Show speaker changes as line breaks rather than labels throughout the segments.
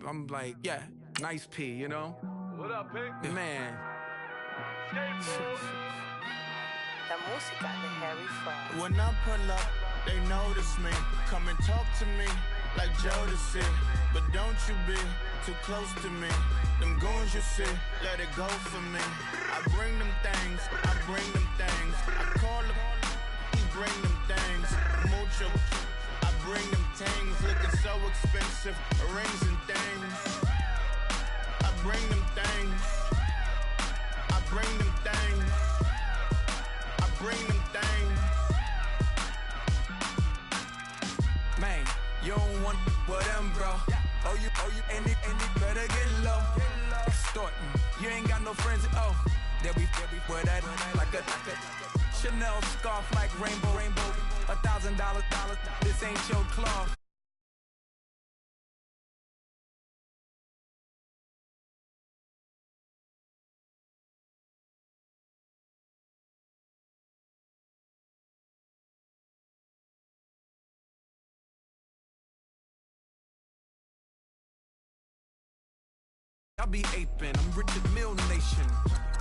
I'm like, yeah, nice P, you know?
What up, Pink?
Man.
La música de Harry Fraud.
When I pull up, they notice me. Come and talk to me like Jodeci. But don't you be too close to me. Them goons you see, let it go for me. I bring them things, I bring them things. I call them, he bring them things. Mucho, I bring them things. Looking so expensive, rings and things. I bring them things. I bring them things. I bring them things.
Man, you don't want with them, bro. Oh, you, and it better get low. Extorting, you ain't got no friends. Oh, they'll be for that like a Chanel scarf like rainbow. $1,000, this ain't your cloth. I be aping, I'm Richard Mill Nation.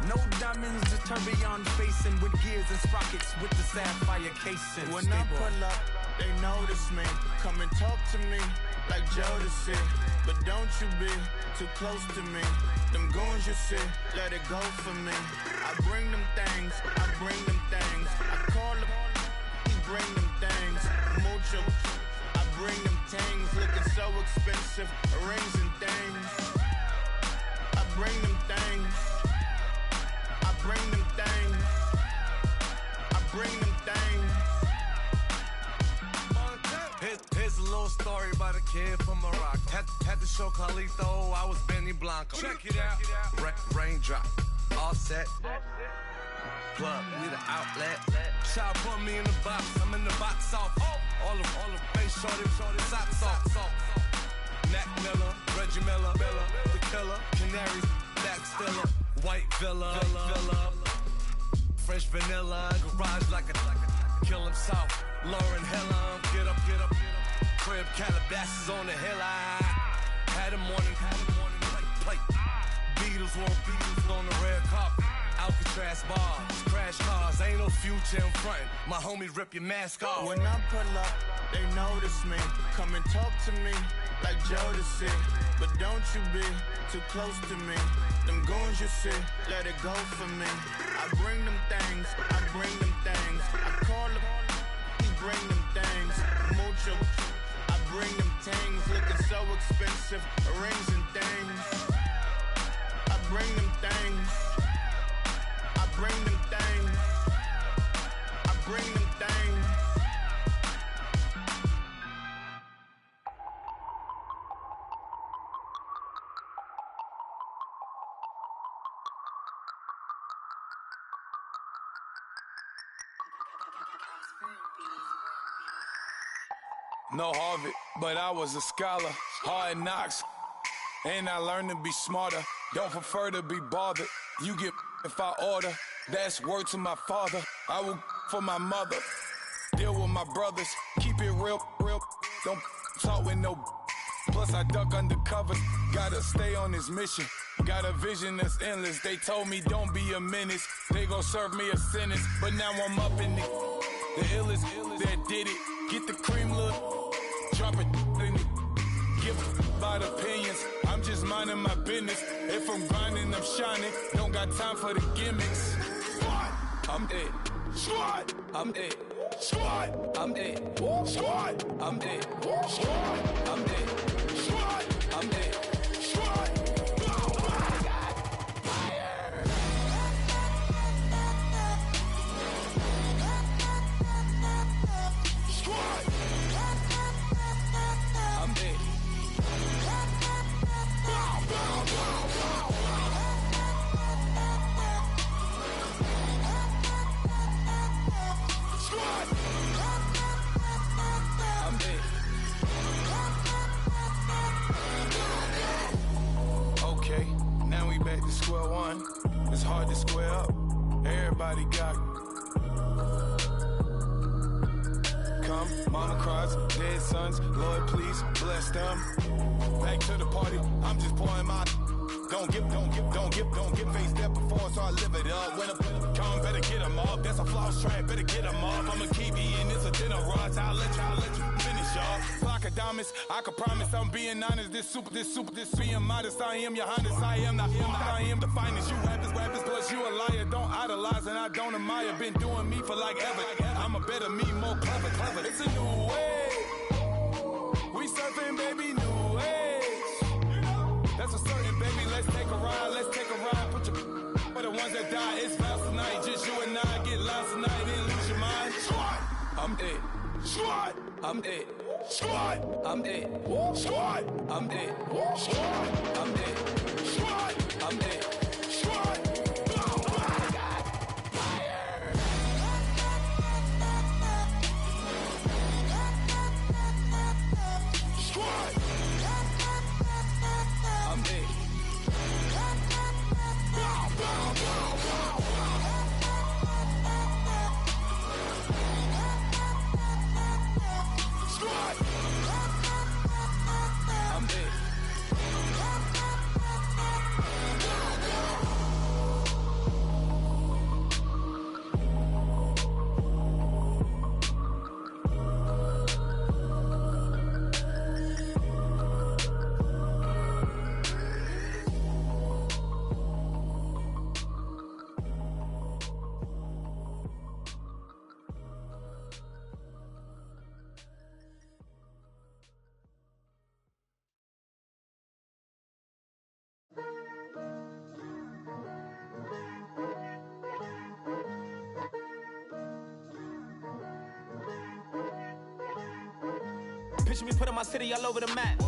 No diamonds, just tourbillon facing with gears and sprockets with the sapphire casing.
When I pull up, they notice me. Come and talk to me like Jodeci. But don't you be too close to me. Them goons you see, let it go for me. I bring them things, I bring them things. I call them, he bring them things. Mucho, I bring them things. Looking so expensive, rings and things. I bring them things. I bring them things. I bring them things.
Here's a little story about a kid from Morocco. Had to show Carlito I was Benny Blanco. Check it out. Raindrop, all set. Plug, we the outlet. Child put me in the box. I'm in the box office. All the face shorty, socks off. Mac Miller, Reggie Miller, the killer, Canaries, Black Stiller, White Villa, French vanilla, garage like a kill himself. Lauren Hill, get up, crib Calabasas on the hill. I had a morning plate. Beatles on the red carpet. Alcatraz bars, crash cars, ain't no future in front. My homies rip your mask off.
When I pull up, they notice me. Come and talk to me like Jodeci. But don't you be too close to me. Them goons you see, let it go for me. I bring them things, I bring them things. I call them, he bring them things. Mucho, I bring them things. Looking so expensive, rings and things. I bring them things. I bring them things. I bring them things.
No Harvard, but I was a scholar. Hard knocks, and I learned to be smarter. Don't prefer to be bothered. You get if I order. That's word to my father. I will for my mother. Deal with my brothers. Keep it real. Don't talk with no. Plus I duck undercover. Gotta stay on this mission. Got a vision that's endless. They told me don't be a menace. They gon' serve me a sentence. But now I'm up in the illest that did it. Get the cream, look. Drop it in it. Give about opinions. I'm just minding my business. If I'm grinding, I'm shining. Don't got time for the gimmicks. Squad, I'm it. Squad, I'm it. Squad, I'm it. Squad, I'm it. Squad, I'm it. Squad, I'm it. Squad. Square one, it's hard to square up. Everybody got come some. Mama cries, dead sons, Lord please bless them. Back to the party, I'm just pouring my. Don't get face step before, so I live it up. When a come, better get them up. That's a floss track, better get them up. I'ma keep eating this a dinner rush. I'll let you finish up. Flock of diamonds, I can promise I'm being honest. This being modest. I am your highness, I am the finest. You rappers, plus you a liar. Don't idolize and I don't admire. Been doing me for like ever. I'm a better me, more clever. It's a new way. We surfing, baby, new age. That's a certain, baby. Let's take a ride. Put your for the ones that die. It's vows tonight. Just you and I get lost tonight and lose your mind. Squad, I'm it. Squad, I'm it. Squad, I'm it. Squad, I'm it. Squad, I'm it. Squad, I'm it. Squad.
Picture me putting my city all over the map.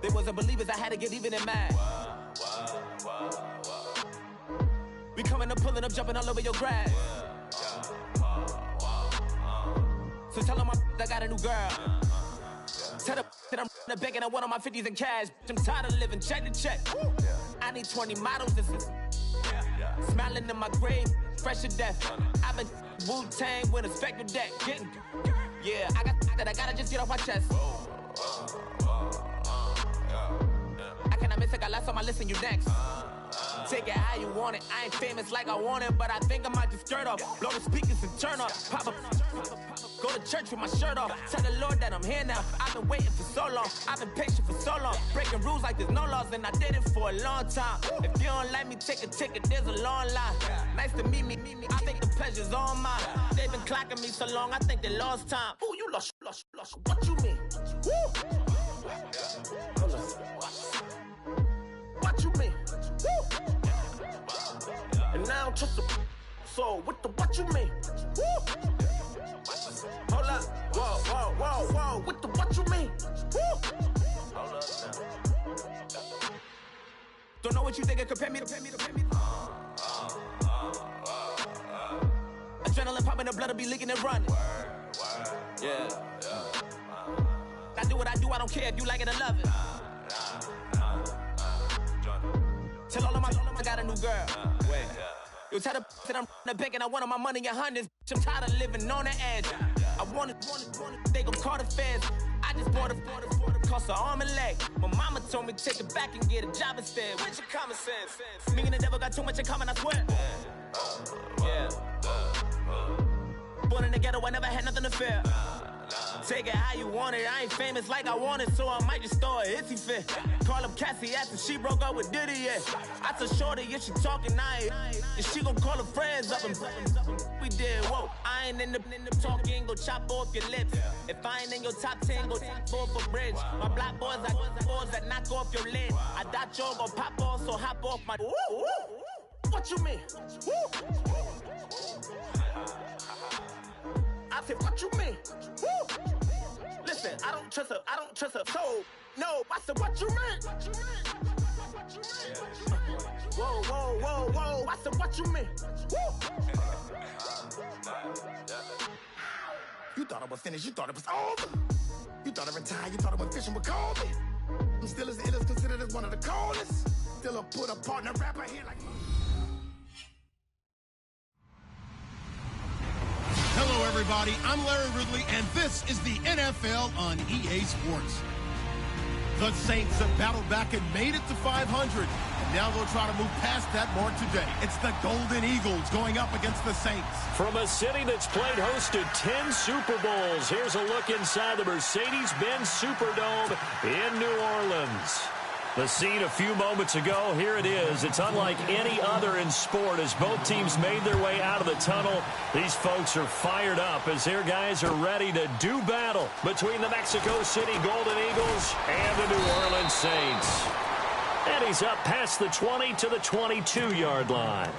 They wasn't believers, I had to get even in mad. We coming up, pulling up, jumping all over your grass. So tell them I got a new girl. Tell them that I'm begging, I want on my 50s in cash. I'm tired of living check to check. I need 20 models, this is smiling in my grave, fresh to death. I've been Wu-Tang with a spectral deck. Yeah, I gotta just get off my chest. I cannot miss it, got last on my list and you next. Take it how you want it, I ain't famous like I want it, but I think I might just skirt off. Blow the speakers and turn up, pop up. Go to church with my shirt off. Tell the Lord that I'm here now. I've been waiting for so long. I've been patient for so long. Breaking rules like there's no laws, and I did it for a long time. If you don't like me, take a ticket. There's a long line. Nice to meet me. I think the pleasure's all mine. They've been clocking me so long. I think they lost time. Ooh, you lost. What you mean? Woo. Hold on. What you mean? Woo. And now I don't trust the so what you mean? Woo. Hold up, whoa, with the what you mean? Woo. Hold up now. Don't know what you think, compare me to. Adrenaline popping, the blood will be leaking and running. Yeah. I do what I do, I don't care if you like it or love it. Tell all of my I got a new girl. Wait. You tell the that I'm the bank and I want all my money in hundreds. I'm tired of living on the edge. I want it, they gon' call the feds. I just bought a cost an arm and leg. My mama told me take it back and get a job instead. Where's your common sense? Me and the devil got too much in common, I swear. Yeah. Born in the ghetto, I never had nothing to fear. Take it how you want it, I ain't famous like I want it, so I might just throw a hissy fit. Call up Cassie after she broke up with Diddy, yeah. I told Shorty, if she talking, and she gon' call her friends up and we did, whoa. I ain't in the talking, go chop off your lips. If I ain't in your top 10, go top 4 for bridge. My black boys, I got boys that knock off your lid. I thought y'all gon' pop off, so hop off my. What you mean? I said, what you mean? Woo! Listen, I don't trust her, so, no, I said, what you mean? Whoa, I said, what you mean? Woo! You thought I was finished, you thought it was over. You thought I retired, you thought I went fishing with Colby. I'm still as ill as considered as one of the coldest. Still a put a partner rapper here like
everybody. I'm Larry Ridley, and this is the NFL on EA Sports. The Saints have battled back and made it to 500. And now they'll try to move past that mark today. It's the Golden Eagles going up against the Saints.
From a city that's played host to 10 Super Bowls, here's a look inside the Mercedes-Benz Superdome in New Orleans. The scene a few moments ago, here it is. It's unlike any other in sport as both teams made their way out of the tunnel. These folks are fired up as their guys are ready to do battle between the Mexico City Golden Eagles and the New Orleans Saints. And he's up past the 20 to the 22-yard line.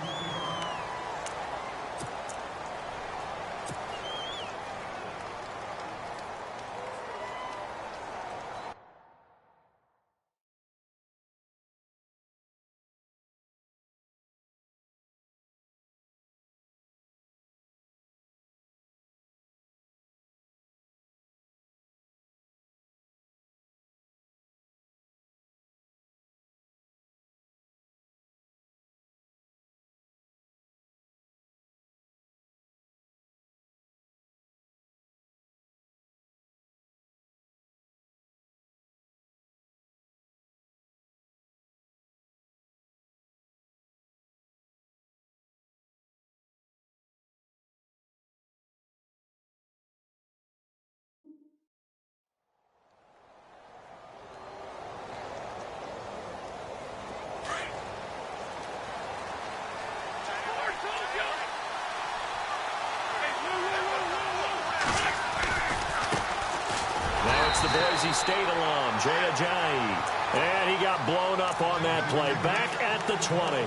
The Boise State alum, Jay Ajayi. And he got blown up on that play. Back at the 20.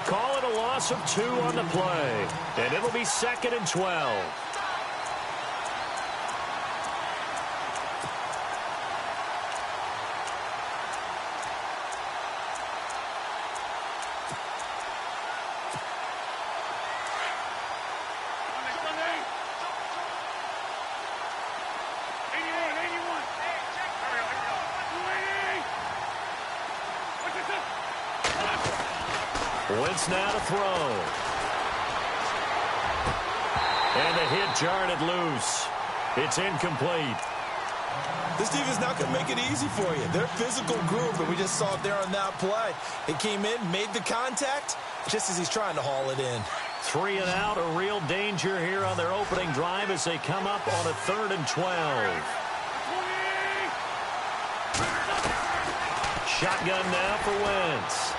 Call it a loss of 2 on the play. And it'll be 2nd and 12. Wentz now to throw. And the hit jarred it loose. It's incomplete.
This defense not going to make it easy for you. They're a physical group, and we just saw it there on that play. It came in, made the contact, just as he's trying to haul it in.
3 and out, a real danger here on their opening drive as they come up on a 3rd and 12. Shotgun now for Wentz.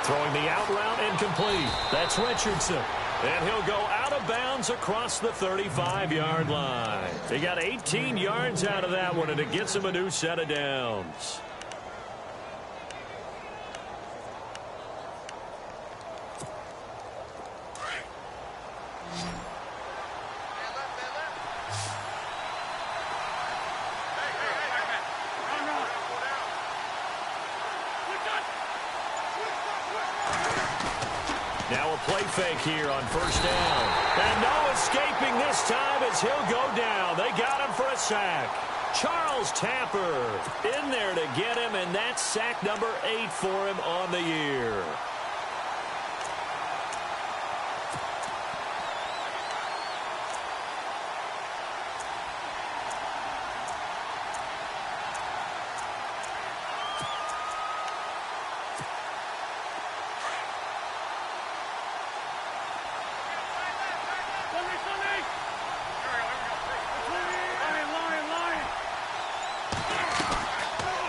Throwing the out route incomplete. That's Richardson. And he'll go out of bounds across the 35-yard line. He got 18 yards out of that one, and it gets him a new set of downs. Now a play fake here on 1st down. And no escaping this time as he'll go down. They got him for a sack. Charles Tapper in there to get him, and that's sack number 8 for him on the year.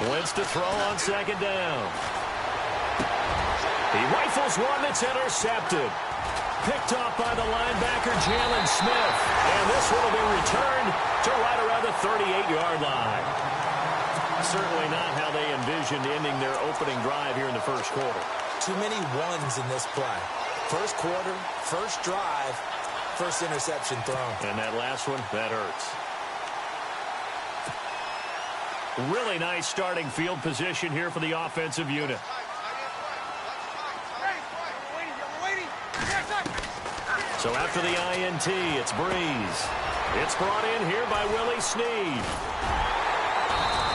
Wentz to throw on 2nd down. He rifles one that's intercepted. Picked off by the linebacker, Jalen Smith. And this one will be returned to right around the 38-yard line. Certainly not how they envisioned ending their opening drive here in the 1st quarter.
Too many ones in this play. 1st quarter, 1st drive, 1st interception thrown.
And that last one, that hurts. Really nice starting field position here for the offensive unit. So after the INT, it's Breeze. It's brought in here by Willie Snead.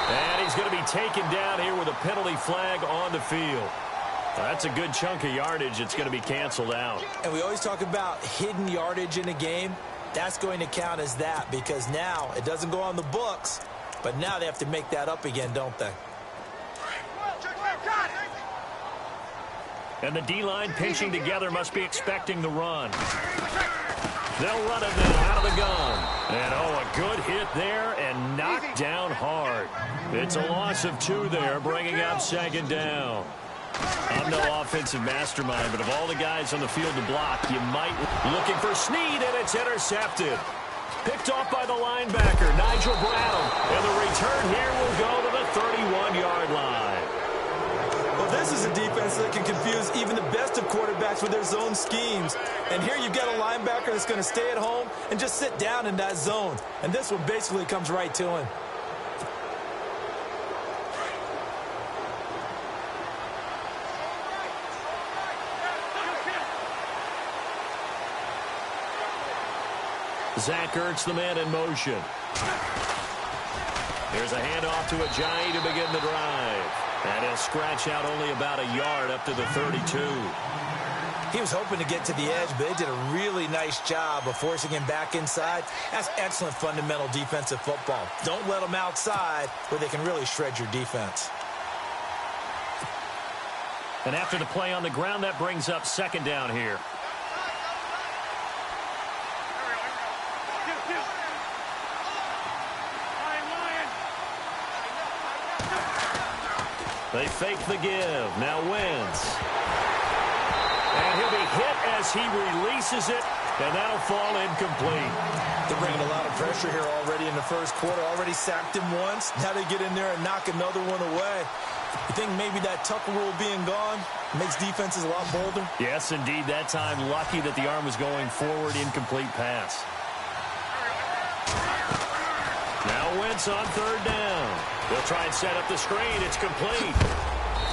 And he's going to be taken down here with a penalty flag on the field. That's a good chunk of yardage. It's going to be canceled out.
And we always talk about hidden yardage in a game. That's going to count as that because now it doesn't go on the books, but now they have to make that up again, don't they?
And the D-line pinching together must be expecting the run. They'll run it now out of the gun. And, oh, a good hit there and knocked down hard. It's a loss of 2 there, bringing up 2nd down. I'm no offensive mastermind, but of all the guys on the field to block, you might looking for Snead, and it's intercepted. Picked off by the linebacker, Nigel Bradham. And the return here will go to the 31-yard line.
Well, this is a defense that can confuse even the best of quarterbacks with their zone schemes. And here you've got a linebacker that's going to stay at home and just sit down in that zone. And this one basically comes right to him.
Zach Ertz, the man in motion. There's a handoff to Ajayi to begin the drive. And he'll scratch out only about a yard up to the 32.
He was hoping to get to the edge, but they did a really nice job of forcing him back inside. That's excellent fundamental defensive football. Don't let them outside where they can really shred your defense.
And after the play on the ground, that brings up 2nd down here. They fake the give. Now Wentz. And he'll be hit as he releases it, and that'll fall incomplete.
They're bringing a lot of pressure here already in the first quarter. Already sacked him once. Now they get in there and knock another one away. You think maybe that Tucker rule being gone makes defenses a lot bolder?
Yes, indeed. That time, lucky that the arm was going forward. Incomplete pass. Now Wentz on 3rd down. They'll try and set up the screen. It's complete.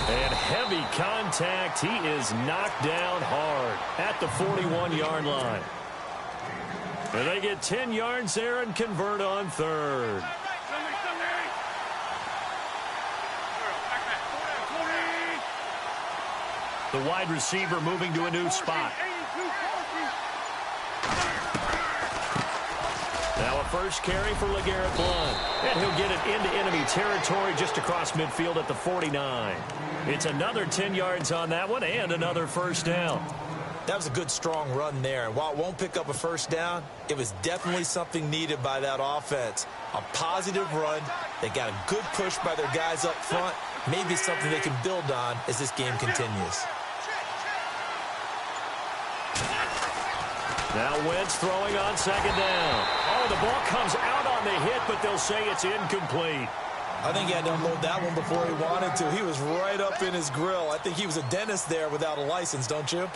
And heavy contact. He is knocked down hard at the 41-yard line. And they get 10 yards there and convert on 3rd. The wide receiver moving to a new spot. Now a first carry for LeGarrette Blount. And he'll get it into enemy territory just across midfield at the 49. It's another 10 yards on that one and another first down.
That was a good, strong run there. And while it won't pick up a first down, it was definitely something needed by that offense. A positive run. They got a good push by their guys up front. Maybe something they can build on as this game continues.
Now Wentz throwing on 2nd down. Oh, the ball comes out on the hit, but they'll say it's incomplete.
I think he had to unload that one before he wanted to. He was right up in his grill. I think he was a dentist there without a license, don't you?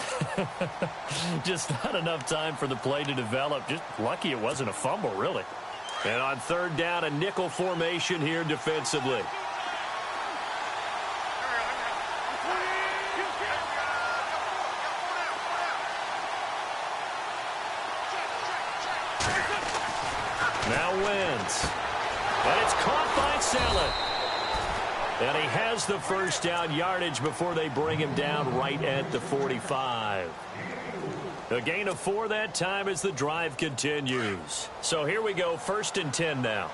Just not enough time for the play to develop. Just lucky it wasn't a fumble, really. And on 3rd down, a nickel formation here defensively. Now Wentz. And it's caught by Saleh. And he has the first down yardage before they bring him down right at the 45. A gain of 4 that time as the drive continues. So here we go, 1st and 10 now.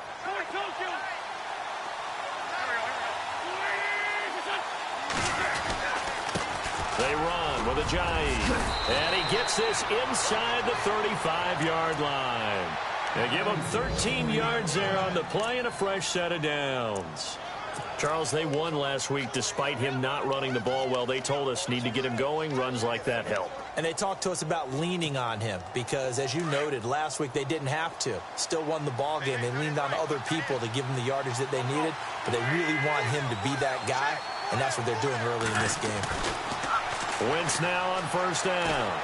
They run with Ajayi. And he gets this inside the 35-yard line. They give him 13 yards there on the play and a fresh set of downs. Charles, they won last week despite him not running the ball well. They told us need to get him going. Runs like that help.
And they talked to us about leaning on him because, as you noted, last week they didn't have to. Still won the ball game. They leaned on other people to give them the yardage that they needed, but they really want him to be that guy, and that's what they're doing early in this game.
Wentz now on 1st down.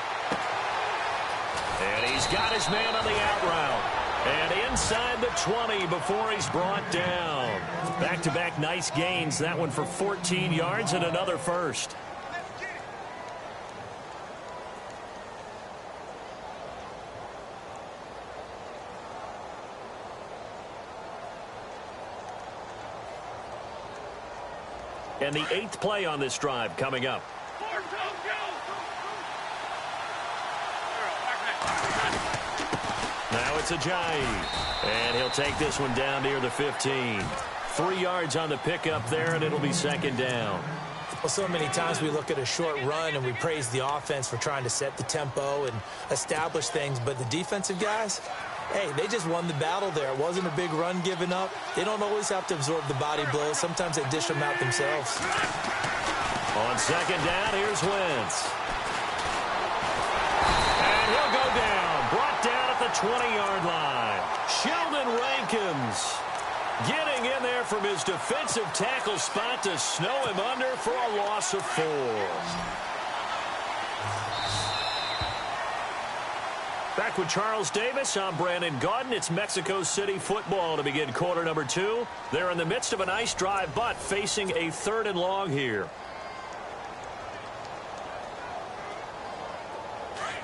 And he's got his man on the out route. And inside the 20 before he's brought down. Back-to-back nice gains. That one for 14 yards and another first. And the 8th play on this drive coming up. Now it's Ajayi. And he'll take this one down near the 15. 3 yards on the pickup there, and it'll be second down.
Well, so many times we look at a short run and we praise the offense for trying to set the tempo and establish things, but the defensive guys, hey, they just won the battle there. It wasn't a big run given up. They don't always have to absorb the body blows. Sometimes they dish them out themselves.
On second down, here's Wentz. And he'll go down. Brought down at the 20-yard line. Sheldon Rankins getting in there from his defensive tackle spot to snow him under for a loss of 4. Back with Charles Davis, I'm Brandon Gaudin. It's Mexico City football to begin quarter number 2. They're in the midst of a nice drive, but facing a 3rd and long here.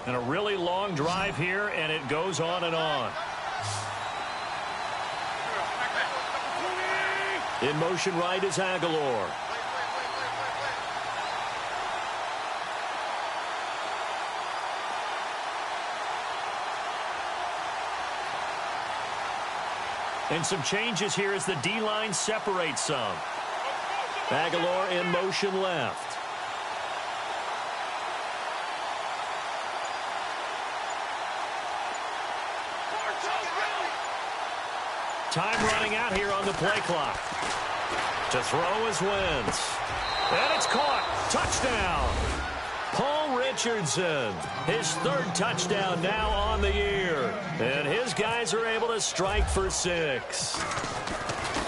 And a really long drive here, and it goes on and on. In motion right is Aguilar. And some changes here as the D-line separates some. Aguilar in motion left. Time running out here on the play clock. To throw is Wentz. And it's caught. Touchdown. Paul Richardson. His 3rd touchdown now on the year. And his guys are able to strike for 6.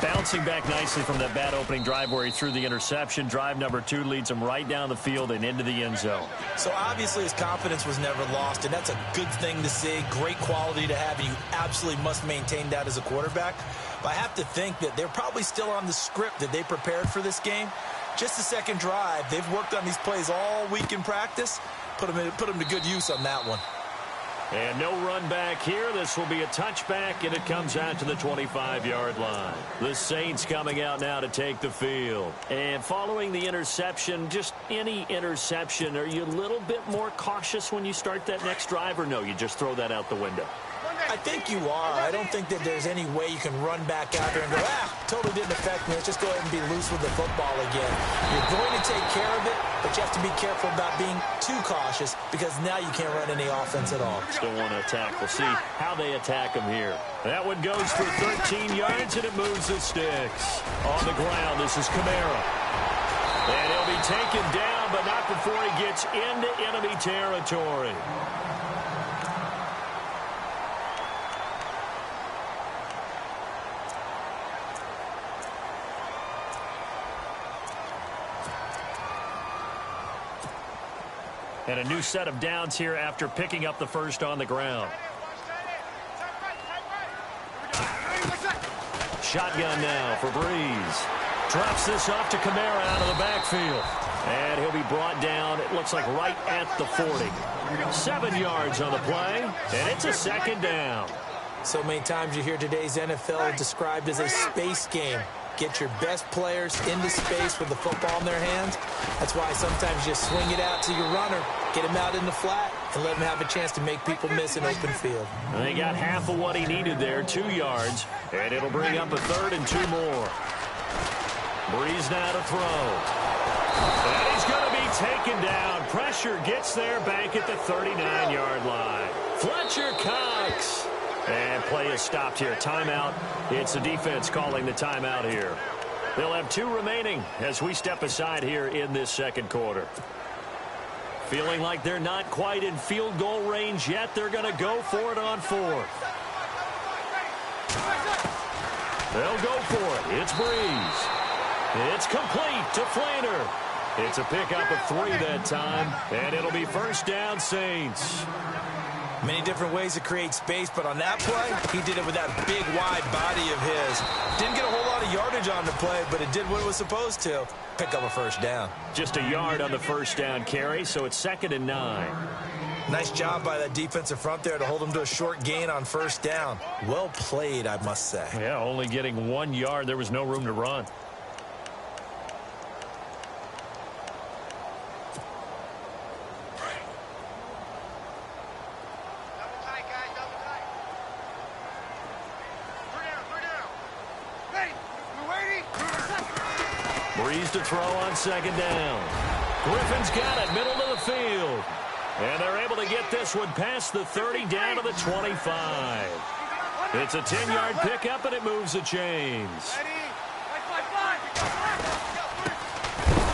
Bouncing back nicely from that bad opening drive where he threw the interception. Drive number 2 leads him right down the field and into the end zone.
So obviously his confidence was never lost, and that's a good thing to see. Great quality to have, and you absolutely must maintain that as a quarterback. But I have to think that they're probably still on the script that they prepared for this game. Just the second drive. They've worked on these plays all week in practice. Put them to good use on that one.
And no run back here. This will be a touchback, and it comes out to the 25-yard line. The Saints coming out now to take the field. And following the interception, just any interception, are you a little bit more cautious when you start that next drive, or no, you just throw that out the window?
I think you are. I don't think that there's any way you can run back out there and go, totally didn't affect me. Let's just go ahead and be loose with the football again. You're going to take care of it, but you have to be careful about being too cautious because now you can't run any offense at all.
Still want to attack. We'll see how they attack him here. That one goes for 13 yards, and it moves the sticks. On the ground, this is Kamara. And he'll be taken down, but not before he gets into enemy territory. And a new set of downs here after picking up the first on the ground. Shotgun now for Breeze. Drops this off to Kamara out of the backfield. And he'll be brought down, it looks like right at the 40. 7 yards on the play, and it's a second down.
So many times you hear today's NFL described as a space game. Get your best players into space with the football in their hands. That's why sometimes you swing it out to your runner, get him out in the flat, and let him have a chance to make people miss an open field.
And they got half of what he needed there, 2 yards, and it'll bring up a 3rd and 2 more. Breeze now to throw. And he's going to be taken down. Pressure gets there back at the 39-yard line. Fletcher Cox. And play is stopped here. Timeout. It's the defense calling the timeout here. They'll have 2 remaining as we step aside here in this second quarter. Feeling like they're not quite in field goal range yet. They're going to go for it on 4th. They'll go for it. It's Breeze. It's complete to Flaner. It's a pickup of 3 that time, and it'll be first down Saints.
Many different ways to create space, but on that play, he did it with that big, wide body of his. Didn't get a whole lot of yardage on the play, but it did what it was supposed to. Pick up a first down.
Just a yard on the first down carry, so it's 2nd and 9.
Nice job by that defensive front there to hold him to a short gain on first down. Well played, I must say.
Yeah, only getting 1 yard. There was no room to run. Breeze to throw on second down. Griffin's got it, middle of the field. And they're able to get this one past the 30 down to the 25. It's a 10-yard pickup, and it moves the chains.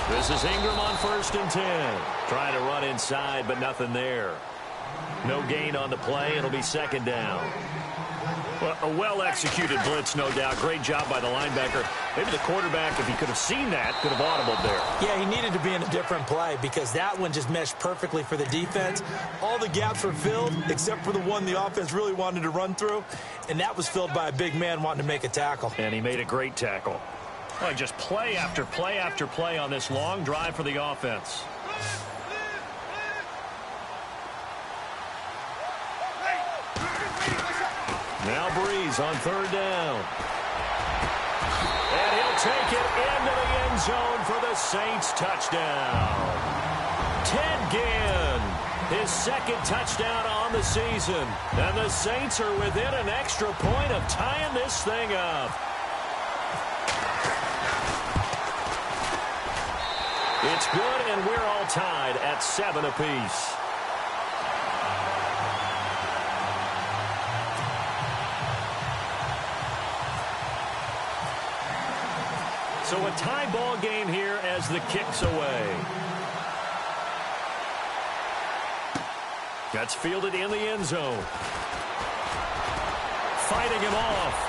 This is Ingram on 1st and 10. Trying to run inside, but nothing there. No gain on the play. It'll be second down. Well, a well-executed blitz, no doubt. Great job by the linebacker. Maybe the quarterback, if he could have seen that, could have audibled there.
Yeah, he needed to be in a different play because that one just meshed perfectly for the defense. All the gaps were filled except for the one the offense really wanted to run through, and that was filled by a big man wanting to make a tackle.
And he made a great tackle. Well, just play after play after play on this long drive for the offense. Now Breeze on 3rd down. And he'll take it into the end zone for the Saints touchdown. Ted Ginn, his 2nd touchdown on the season. And the Saints are within an extra point of tying this thing up. It's good, and we're all tied at 7 apiece. So a tie ball game here as the kick's away. That's fielded in the end zone. Fighting him off.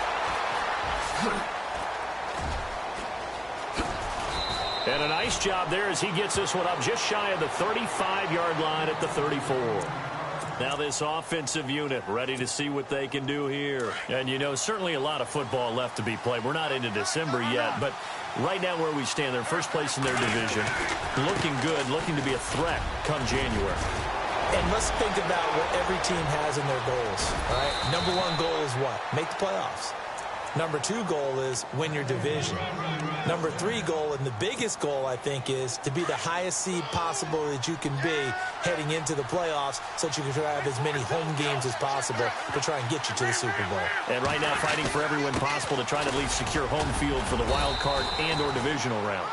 And a nice job there as he gets this one up just shy of the 35-yard line at the 34. Now this offensive unit ready to see what they can do here. And, you know, certainly a lot of football left to be played. We're not into December yet, but right now where we stand, they're first place in their division. Looking good, looking to be a threat come January.
And let's think about what every team has in their goals. All right? Number 1 goal is what? Make the playoffs. Number 2 goal is win your division. Number 3 goal, and the biggest goal, I think, is to be the highest seed possible that you can be heading into the playoffs so that you can have as many home games as possible to try and get you to the Super Bowl.
And right now fighting for every win possible to try to at least secure home field for the wild card and or divisional round.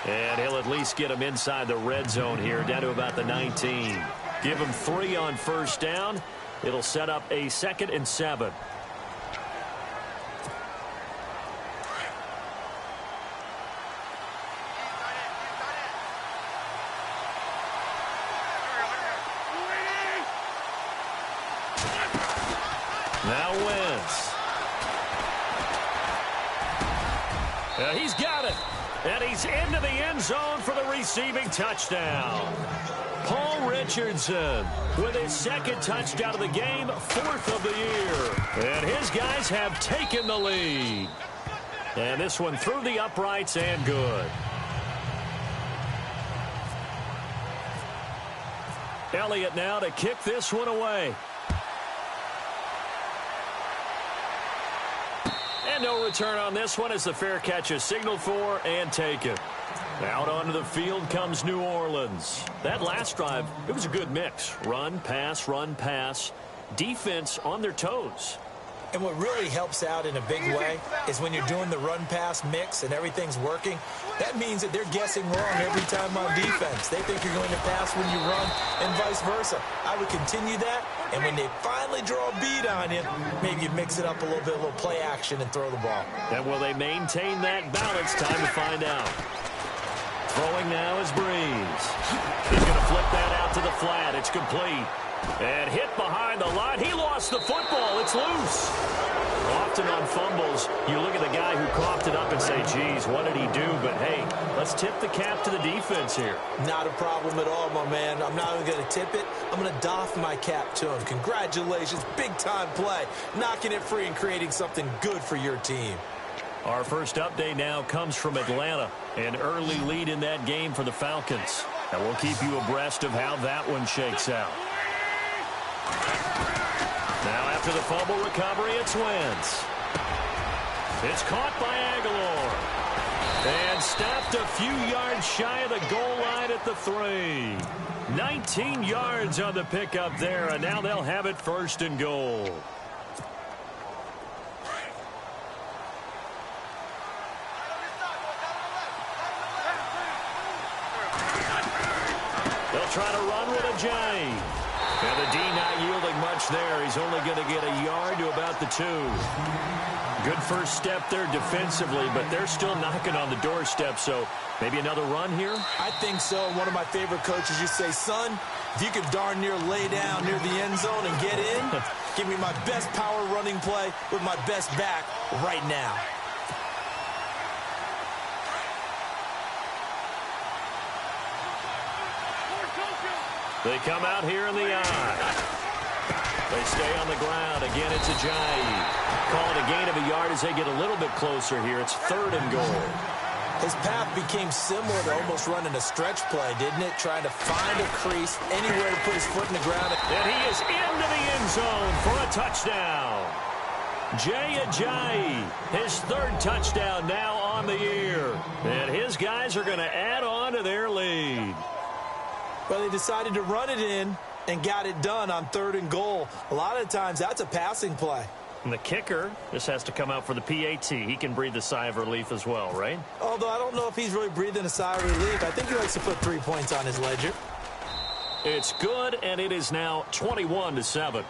And he'll at least get them inside the red zone here, down to about the 19. Give him 3 on 1st down. It'll set up a 2nd and 7. Now Wentz. He's got it. And he's into the end zone for the receiving touchdown. Paul Richardson with his 2nd touchdown of the game, 4th of the year. And his guys have taken the lead. And this one through the uprights and good. Elliott now to kick this one away. And no return on this one as the fair catch is signaled for and taken. Out onto the field comes New Orleans. That last drive, it was a good mix. Run, pass, defense on their toes.
And what really helps out in a big way is when you're doing the run-pass mix and everything's working, that means that they're guessing wrong every time on defense. They think you're going to pass when you run and vice versa. I would continue that, and when they finally draw a bead on you, maybe you mix it up a little bit, a little play action, and throw the ball.
And will they maintain that balance? Time to find out. Throwing now is Breeze. He's going to flip that out to the flat. It's complete. And hit behind the line. He lost the football. It's loose. Often on fumbles, you look at the guy who coughed it up and say, geez, what did he do? But, hey, let's tip the cap to the defense here.
Not a problem at all, my man. I'm not even going to tip it. I'm going to doff my cap to him. Congratulations. Big-time play. Knocking it free and creating something good for your team.
Our first update now comes from Atlanta. An early lead in that game for the Falcons. And we'll keep you abreast of how that one shakes out. Now after the fumble recovery, it's Wentz. It's caught by Aguilar. And stopped a few yards shy of the goal line at the 3. 19 yards on the pickup there, and now they'll have it 1st and goal. try to run with Ajayi. And the D not yielding much there. He's only going to get a yard to about the 2. Good first step there defensively, but they're still knocking on the doorstep, so maybe another run here?
I think so. One of my favorite coaches, you say, son, if you could darn near lay down near the end zone and get in, give me my best power running play with my best back right now.
They come out here in the eye. They stay on the ground. Again, it's Ajayi. Call it a gain of a yard as they get a little bit closer here. It's 3rd and goal.
His path became similar to almost running a stretch play, didn't it? Trying to find a crease, anywhere to put his foot in the ground.
And he is into the end zone for a touchdown. Jay Ajayi, his 3rd touchdown now on the year. And his guys are going to add on to their lead.
Well, they decided to run it in and got it done on 3rd and goal. A lot of times, that's a passing play.
And the kicker just has to come out for the PAT. He can breathe a sigh of relief as well, right?
Although I don't know if he's really breathing a sigh of relief. I think he likes to put 3 points on his ledger.
It's good, and it is now 21-7.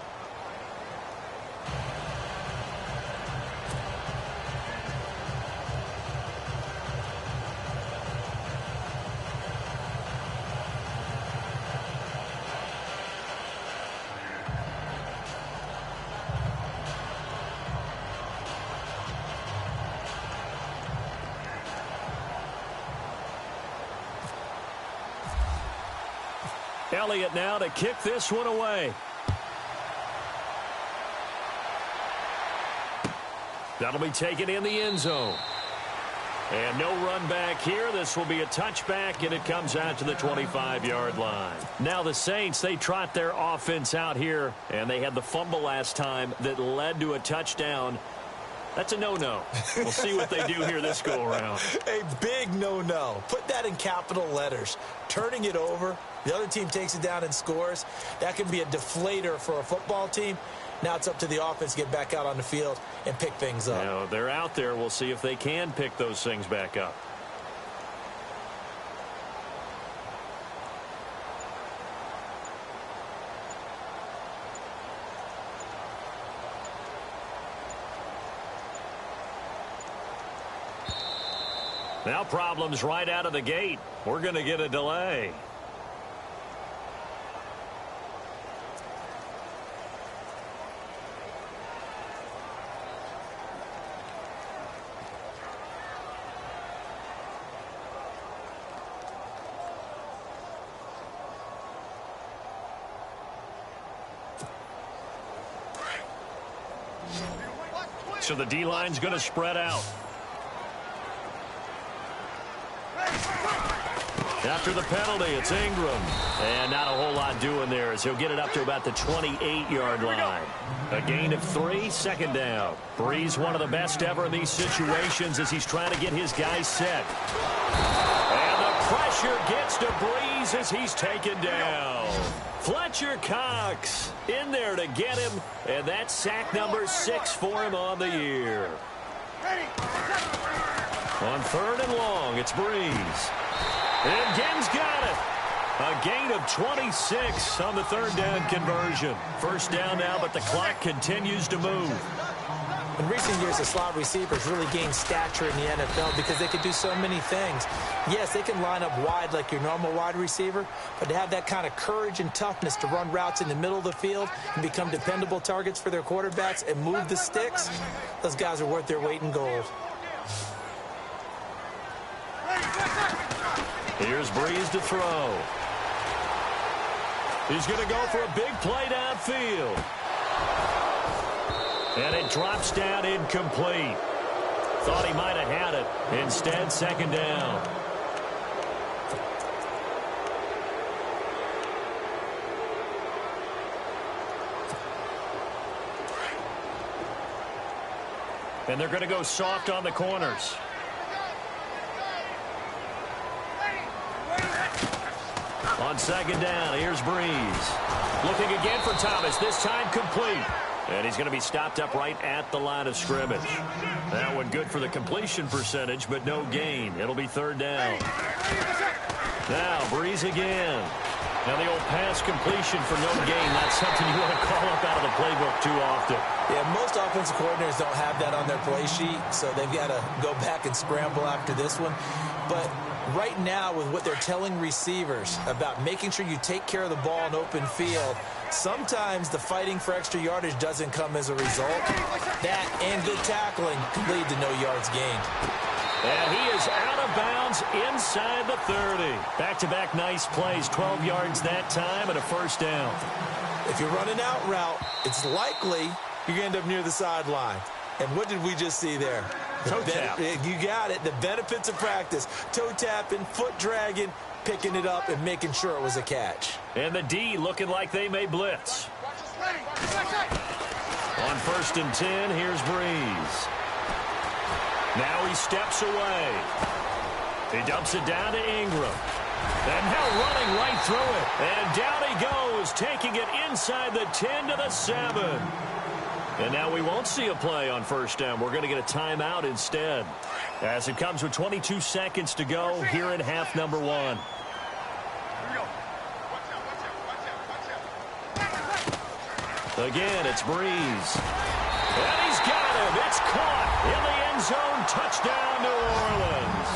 Elliott now to kick this one away. That'll be taken in the end zone. And no run back here. This will be a touchback, and it comes out to the 25-yard line. Now the Saints, they trot their offense out here, and they had the fumble last time that led to a touchdown. That's a no-no. We'll see what they do here this go-around.
A big no-no. Put that in capital letters. Turning it over, the other team takes it down and scores. That can be a deflator for a football team. Now it's up to the offense to get back out on the field and pick things up.
Now, they're out there. We'll see if they can pick those things back up. Now problems right out of the gate. We're going to get a delay. So the D-line's going to spread out. After the penalty, it's Ingram. And not a whole lot doing there as he'll get it up to about the 28-yard line. A gain of 3, 2nd down. Breeze, one of the best ever in these situations as he's trying to get his guys set. And the pressure gets to Breeze as he's taken down. Fletcher Cox in there to get him. And that's sack number 6 for him on the year. On 3rd and long, it's Breeze. And Gibbs got it. A gain of 26 on the 3rd down conversion. 1st down now, but the clock continues to move.
In recent years, the slot receivers really gained stature in the NFL because they can do so many things. Yes, they can line up wide like your normal wide receiver, but to have that kind of courage and toughness to run routes in the middle of the field and become dependable targets for their quarterbacks and move the sticks, those guys are worth their weight in gold.
Here's Breeze to throw. He's going to go for a big play downfield. And it drops down incomplete. Thought he might have had it. Instead, 2nd down. And they're going to go soft on the corners. On 2nd down, here's Breeze. Looking again for Thomas, this time complete. And he's going to be stopped up right at the line of scrimmage. That one good for the completion percentage, but no gain. It'll be 3rd down. Now, Breeze again. Now the old pass completion for no gain, not something you want to call up out of the playbook too often.
Yeah, most offensive coordinators don't have that on their play sheet, so they've got to go back and scramble after this one. But right now, with what they're telling receivers about making sure you take care of the ball in open field, sometimes the fighting for extra yardage doesn't come as a result. That and good tackling could lead to no yards gained.
And he is out of bounds inside the 30. Back-to-back nice plays, 12 yards that time and a first down.
If you're running out route, it's likely you're going to end up near the sideline. And what did we just see there?
Toe tap.
You got it. The benefits of practice. Toe tapping, foot dragging, picking it up, and making sure it was a catch.
And the D looking like they may blitz. On 1st and 10, here's Breeze. Now he steps away. He dumps it down to Ingram. And now running right through it. And down he goes, taking it inside the 10 to the 7. And now we won't see a play on 1st down. We're going to get a timeout instead. As it comes with 22 seconds to go here in half number 1. Again, it's Breeze. And he's got him. It's caught in the end zone. Touchdown, New Orleans.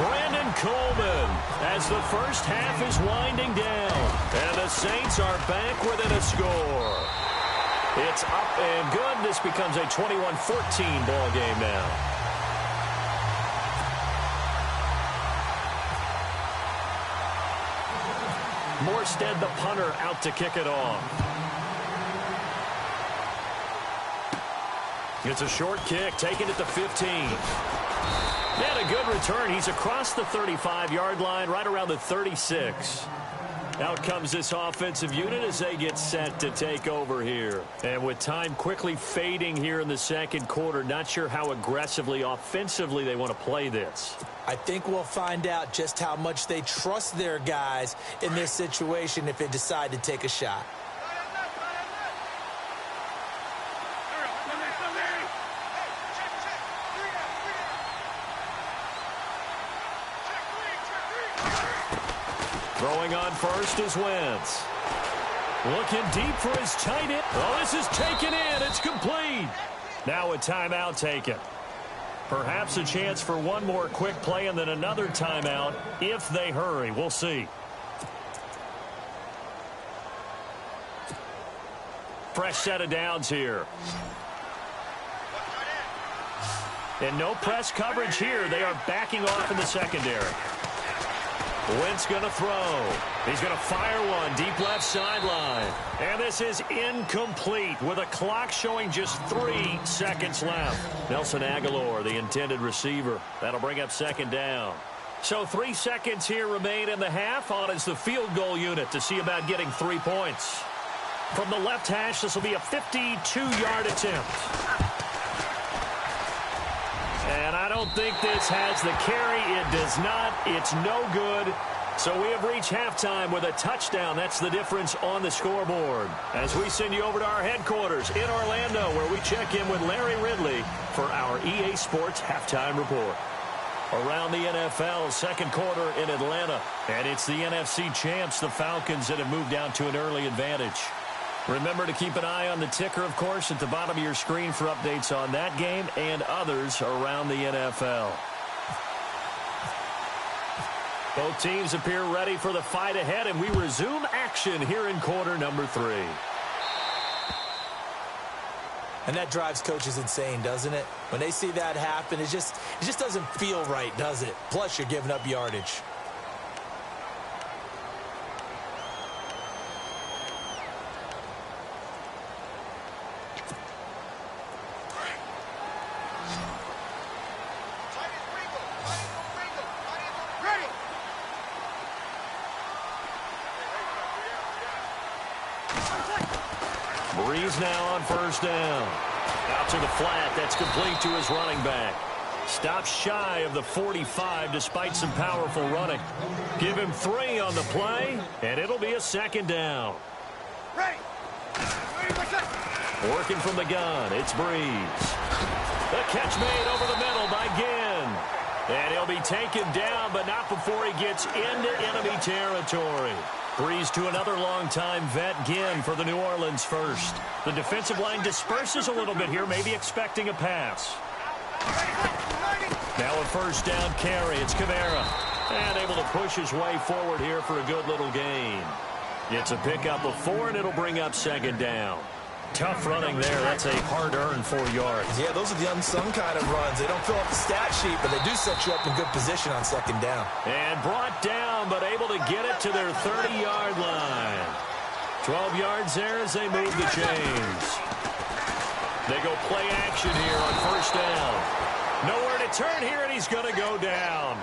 Brandon Coleman as the first half is winding down. And the Saints are back within a score. It's up and good. This becomes a 21-14 ball game now. Morstead, the punter, out to kick it off. It's a short kick, taken at the 15. And a good return. He's across the 35-yard line, right around the 36. Out comes this offensive unit as they get set to take over here. And with time quickly fading here in the second quarter, not sure how aggressively, offensively they want to play this.
I think we'll find out just how much they trust their guys in this situation if they decide to take a shot.
Throwing on first is Wentz. Looking deep for his tight end. Oh, this is taken in. It's complete. Now a timeout taken. Perhaps a chance for one more quick play and then another timeout if they hurry. We'll see. Fresh set of downs here. And no press coverage here. They are backing off in the secondary. Wentz going to throw. He's going to fire one deep left sideline. And this is incomplete with a clock showing just 3 seconds left. Nelson Aguilar, the intended receiver. That'll bring up second down. So 3 seconds here remain in the half. On is the field goal unit to see about getting 3 points. From the left hash, this will be a 52-yard attempt. And I don't think this has the carry. It does not. It's no good. So we have reached halftime with a touchdown. That's the difference on the scoreboard. As we send you over to our headquarters in Orlando, where we check in with Larry Ridley for our EA Sports Halftime Report. Around the NFL, second quarter in Atlanta. And it's the NFC champs, the Falcons, that have moved down to an early advantage. Remember to keep an eye on the ticker, of course, at the bottom of your screen for updates on that game and others around the NFL. Both teams appear ready for the fight ahead, and we resume action here in quarter number 3.
And that drives coaches insane, doesn't it? When they see that happen, it just doesn't feel right, does it? Plus, you're giving up yardage.
Breeze now on first down. Out to the flat. That's complete to his running back. Stops shy of the 45 despite some powerful running. Give him 3 on the play, and it'll be a second down. Working from the gun, it's Breeze. The catch made over the middle by Ginn. And he'll be taken down, but not before he gets into enemy territory. Breeze to another long-time vet, Ginn, for the New Orleans first. The defensive line disperses a little bit here, maybe expecting a pass. Now a first down carry. It's Kamara. And able to push his way forward here for a good little gain. It's a pickup of 4, and it'll bring up second down. Tough running there. That's a hard-earned 4 yards.
Yeah, those are the unsung kind of runs. They don't fill up the stat sheet, but they do set you up in good position on second down.
And brought down, but able to get it to their 30-yard line. 12 yards there as they move the chains. They go play action here on first down. Nowhere to turn here, and he's going to go down.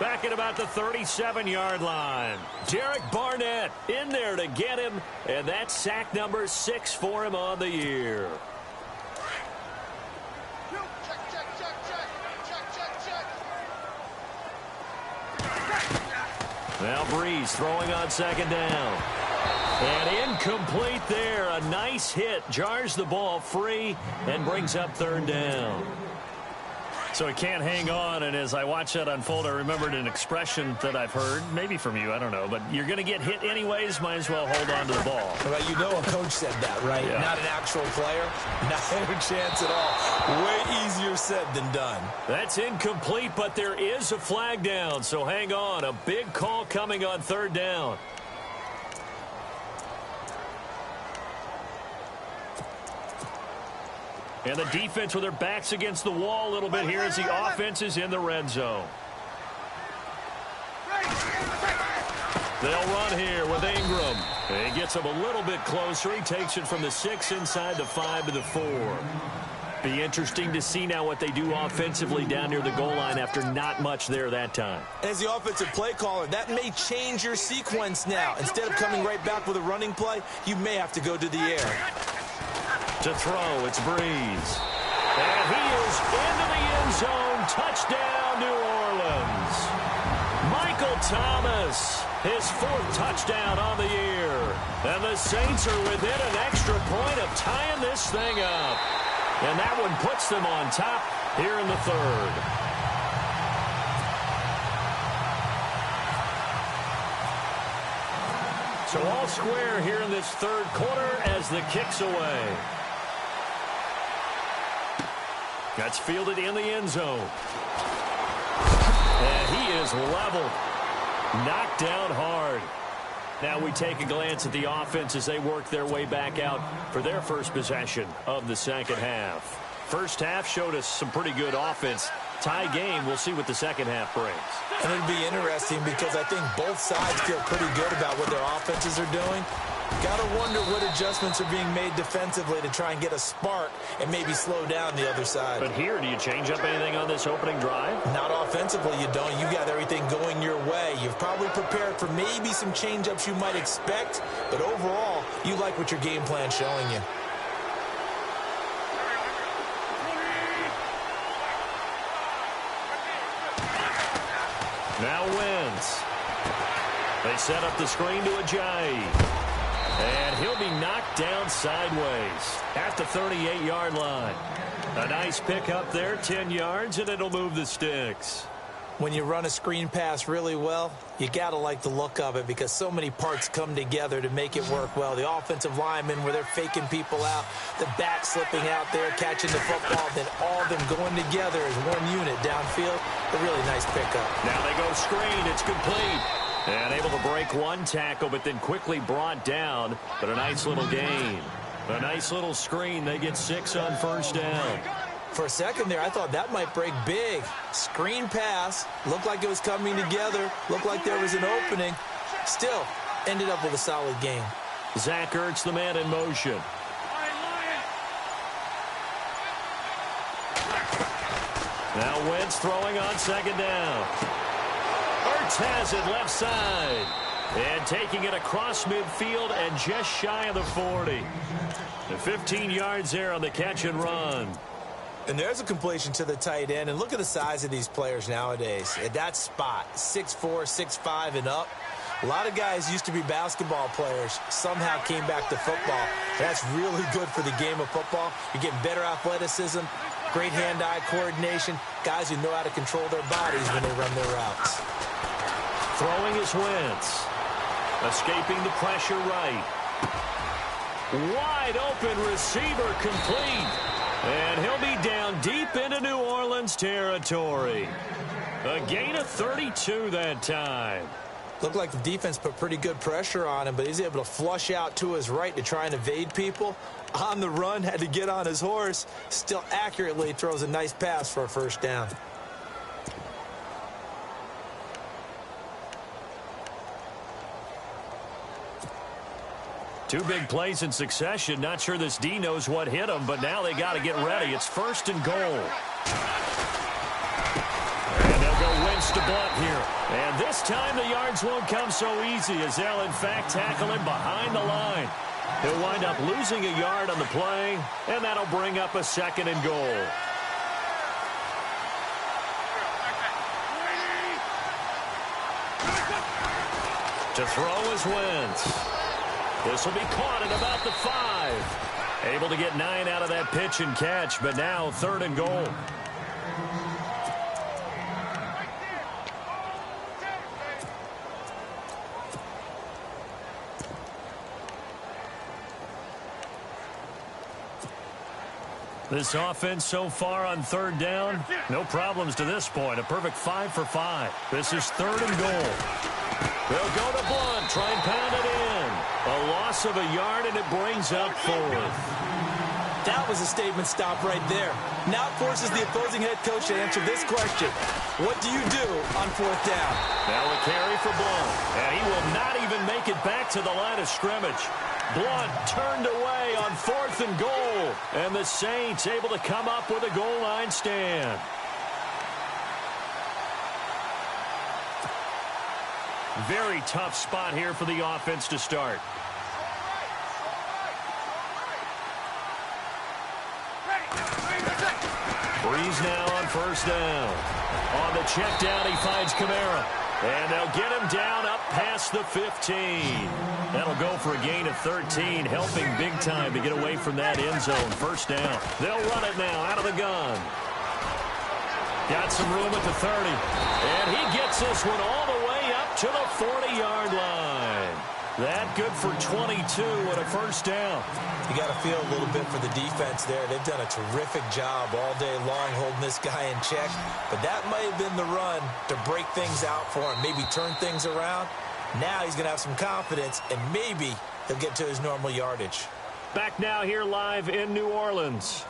Back at about the 37-yard line. Derek Barnett in there to get him, and that's sack number 6 for him on the year. Now Breeze throwing on second down. And incomplete there. A nice hit. Jars the ball free and brings up third down. So he can't hang on, and as I watch that unfold, I remembered an expression that I've heard, maybe from you, I don't know, but you're going to get hit anyways, might as well hold on to the ball.
Well, you know a coach said that, right?
Yeah.
Not an actual player. Not a chance at all. Way easier said than done.
That's incomplete, but there is a flag down, so hang on. A big call coming on third down. And the defense with their backs against the wall a little bit here as the offense is in the red zone. They'll run here with Ingram. He gets him a little bit closer. He takes it from the 6 inside the 5 to the 4. Be interesting to see now what they do offensively down near the goal line after not much there that time.
As the offensive play caller, that may change your sequence now. Instead of coming right back with a running play, you may have to go to the air.
To throw, it's Breeze. And he is into the end zone. Touchdown, New Orleans. Michael Thomas, his 4th touchdown on the year. And the Saints are within an extra point of tying this thing up. And that one puts them on top here in the 3rd. So all square here in this 3rd quarter as the kick's away. That's fielded in the end zone. And he is leveled. Knocked down hard. Now we take a glance at the offense as they work their way back out for their first possession of the second half. First half showed us some pretty good offense. Tie game, we'll see what the second half brings.
And it'll be interesting because I think both sides feel pretty good about what their offenses are doing. Got to wonder what adjustments are being made defensively to try and get a spark and maybe slow down the other side.
But here, do you change up anything on this opening drive?
Not offensively, you don't. You got everything going your way. You've probably prepared for maybe some change-ups you might expect, but overall, you like what your game plan's showing you.
Now Wentz. They set up the screen to Ajayi. And he'll be knocked down sideways at the 38-yard line. A nice pickup there, 10 yards, and it'll move the sticks.
When you run a screen pass really well, you got to like the look of it because so many parts come together to make it work well. The offensive linemen where they're faking people out, the back slipping out there, catching the football, then all of them going together as one unit downfield. A really nice pickup.
Now they go screen. It's complete. And able to break one tackle, but then quickly brought down. But a nice little gain. A nice little screen. They get 6 on first down.
For a second there, I thought that might break big. Screen pass. Looked like it was coming together. Looked like there was an opening. Still, ended up with a solid gain.
Zach Ertz, the man in motion. Now Wentz throwing on second down. Ertz has it left side. And taking it across midfield and just shy of the 40. The 15 yards there on the catch and run.
And there's a completion to the tight end. And look at the size of these players nowadays. At that spot, 6'4", 6'5", and up. A lot of guys used to be basketball players. Somehow came back to football. That's really good for the game of football. You're getting better athleticism, great hand-eye coordination, guys who know how to control their bodies when they run their routes.
Throwing is Wentz. Escaping the pressure right. Wide open receiver complete. And he'll be down deep into New Orleans territory. A gain of 32 that time.
Looked like the defense put pretty good pressure on him, but he's able to flush out to his right to try and evade people. On the run, had to get on his horse. Still accurately throws a nice pass for a first down.
Two big plays in succession. Not sure this D knows what hit him, but now they got to get ready. It's 1st and goal. And they'll go Wentz to Blunt here. And this time the yards won't come so easy as they'll, in fact, tackle him behind the line. He'll wind up losing a yard on the play, and that'll bring up a 2nd and goal. To throw is Wentz. This will be caught at about the 5. Able to get 9 out of that pitch and catch, but now 3rd and goal. This offense so far on 3rd down, no problems to this point. A perfect 5 for 5. This is 3rd and goal. They'll go to Blunt, try and pound it in. A loss of a yard, and it brings up 4th.
That was a statement stop right there. Now it forces the opposing head coach to answer this question. What do you do on 4th down?
Now a carry for Blunt, and he will not even make it back to the line of scrimmage. Blunt turned away on 4th and goal, and the Saints able to come up with a goal line stand. Very tough spot here for the offense to start. Breeze now on 1st down. On the check down, he finds Kamara. And they'll get him down up past the 15. That'll go for a gain of 13, helping big time to get away from that end zone. 1st down. They'll run it now out of the gun. Got some room at the 30. And he gets this one all the way up to the 40-yard line. That good for 22 and a 1st down.
You got to feel a little bit for the defense there. They've done a terrific job all day long holding this guy in check. But that might have been the run to break things out for him, maybe turn things around. Now he's going to have some confidence, and maybe he'll get to his normal yardage.
Back now here live in New Orleans.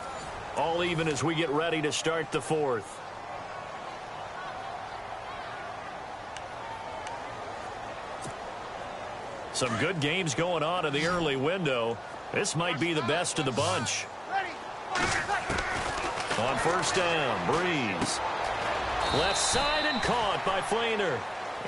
All even as we get ready to start the 4th. Some good games going on in the early window. This might be the best of the bunch. On 1st down, Breeze. Left side and caught by Flainer.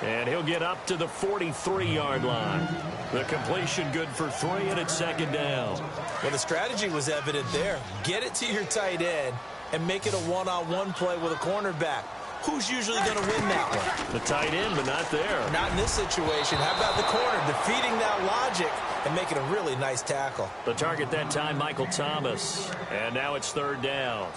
And he'll get up to the 43-yard line. The completion good for 3, and it's 2nd down.
Well, the strategy was evident there. Get it to your tight end and make it a one-on-one play with a cornerback. Who's usually going to win that one?
The tight end, but not there.
Not in this situation. How about the corner defeating that logic and making a really nice tackle?
The target that time, Michael Thomas. And now it's 3rd down.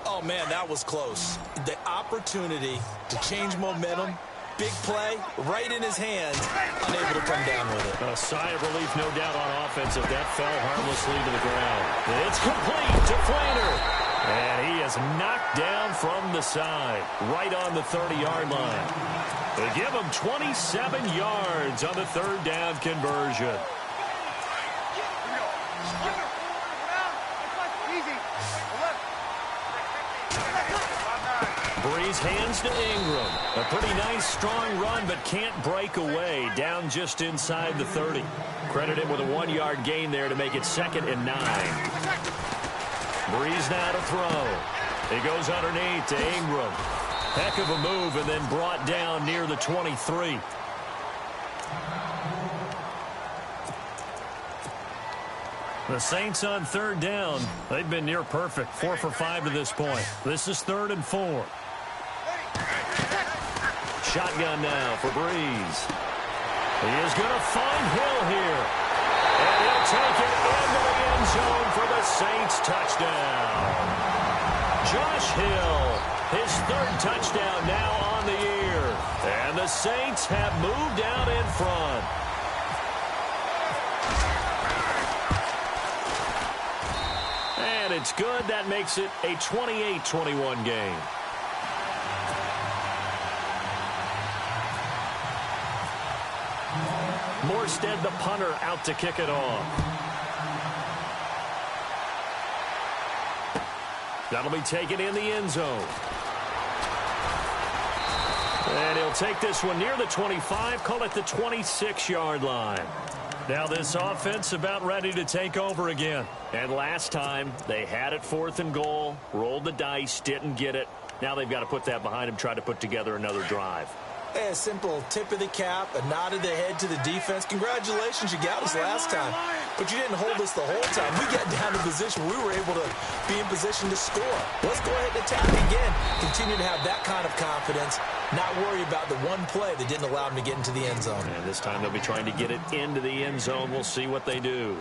Oh, man, that was close. The opportunity to change momentum, big play, right in his hands, unable to come down with it.
A sigh of relief, no doubt, on offense if that fell harmlessly to the ground. It's complete to Flainer. And he is knocked down from the side, right on the 30-yard line. They give him 27 yards on the 3rd down conversion. Breeze hands to Ingram. A pretty nice, strong run, but can't break away. Down just inside the 30. Credit him with a 1-yard gain there to make it 2nd and 9. Breeze now to throw. He goes underneath to Ingram. Heck of a move, and then brought down near the 23. The Saints on 3rd down. They've been near perfect. 4 for 5 to this point. This is 3rd and 4. Shotgun now for Breeze. He is going to find Hill here. And he'll take it into the end zone for the Saints touchdown. Josh Hill His third touchdown now on the year. And the Saints have moved out in front. And it's good. That makes it a 28-21 game. Morstead, the punter, out to kick it off. That'll be taken in the end zone. And he'll take this one near the 25, call it the 26-yard line. Now this offense about ready to take over again. And last time, they had it 4th and goal, rolled the dice, didn't get it. Now they've got to put that behind them, try to put together another drive.
Hey, a simple tip of the cap, a nod of the head to the defense. Congratulations, you got us last time. But you didn't hold us the whole time. We got down to position where we were able to be in position to score. Let's go ahead and attack again. Continue to have that kind of confidence. Not worry about the one play that didn't allow them to get into the end zone.
And this time they'll be trying to get it into the end zone. We'll see what they do.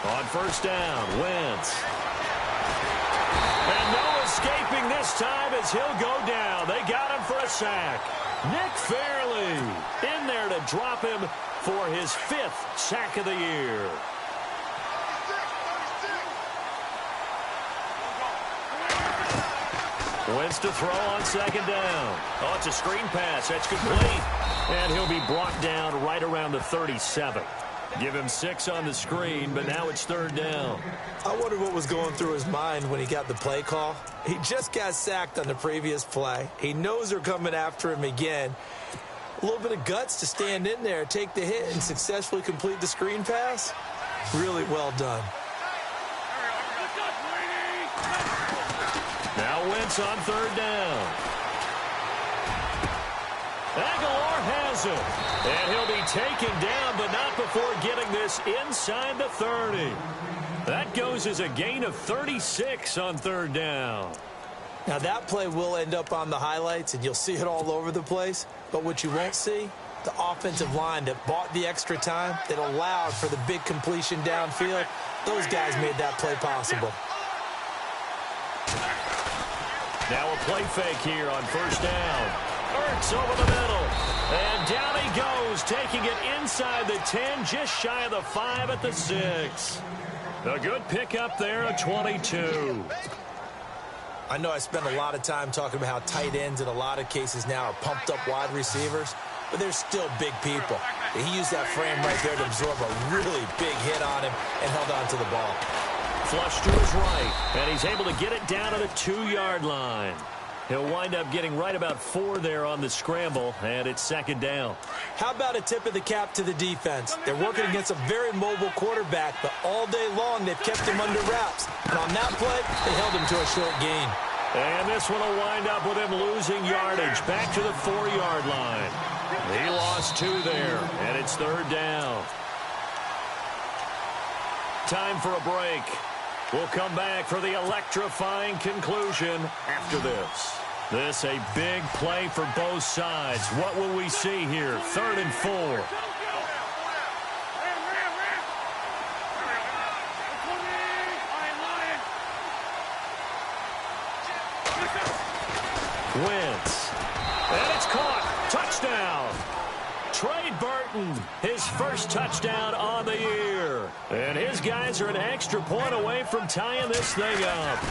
On first down, Wentz. And no escaping this time as he'll go down. They got him for a sack. Nick Fairley in there to drop him for his 5th sack of the year. Wentz to throw on second down. Oh, it's a screen pass. That's complete. And he'll be brought down right around the 37. Give him 6 on the screen, but now it's 3rd down.
I wonder what was going through his mind when he got the play call. He just got sacked on the previous play. He knows they're coming after him again. A little bit of guts to stand in there, take the hit, and successfully complete the screen pass. Really well done.
Now Wentz on 3rd down. Aguilar has it. And he'll be taken down, but not before getting this inside the 30. That goes as a gain of 36 on 3rd down.
Now that play will end up on the highlights, and you'll see it all over the place. But what you won't see, the offensive line that bought the extra time, that allowed for the big completion downfield, those guys made that play possible.
Now a play fake here on first down. Ertz over the middle. And down he goes, taking it inside the 10, just shy of the 5 at the 6. A good pickup there, a 22.
I know I spend a lot of time talking about how tight ends in a lot of cases now are pumped up wide receivers, but they're still big people. He used that frame right there to absorb a really big hit on him and held on to the ball.
Flush to his right, and he's able to get it down to the 2-yard line. He'll wind up getting right about 4 there on the scramble, and it's 2nd down.
How about a tip of the cap to the defense? They're working against a very mobile quarterback, but all day long they've kept him under wraps. And on that play, they held him to a short gain.
And this one will wind up with him losing yardage back to the 4-yard line. He lost 2 there, and it's 3rd down. Time for a break. We'll come back for the electrifying conclusion after this. This a big play for both sides. What will we see here? 3rd and 4. Wentz. And it's caught. Touchdown. Trey Burton, his first touchdown on the year. And his guys are an extra point away from tying this thing up.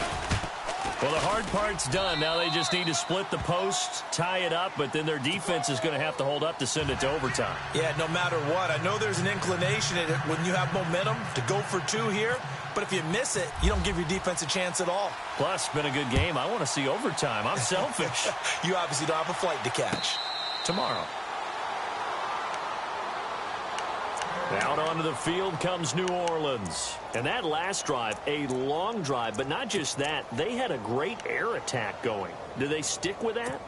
Well, the hard part's done. Now they just need to split the posts, tie it up, but then their defense is going to have to hold up to send it to overtime.
Yeah, no matter what. I know there's an inclination in it when you have momentum to go for 2 here, but if you miss it, you don't give your defense a chance at all.
Plus, been a good game. I want to see overtime. I'm selfish.
You obviously don't have a flight to catch.
Tomorrow. Out onto the field comes New Orleans. And that last drive, a long drive, but not just that. They had a great air attack going. Do they stick with that?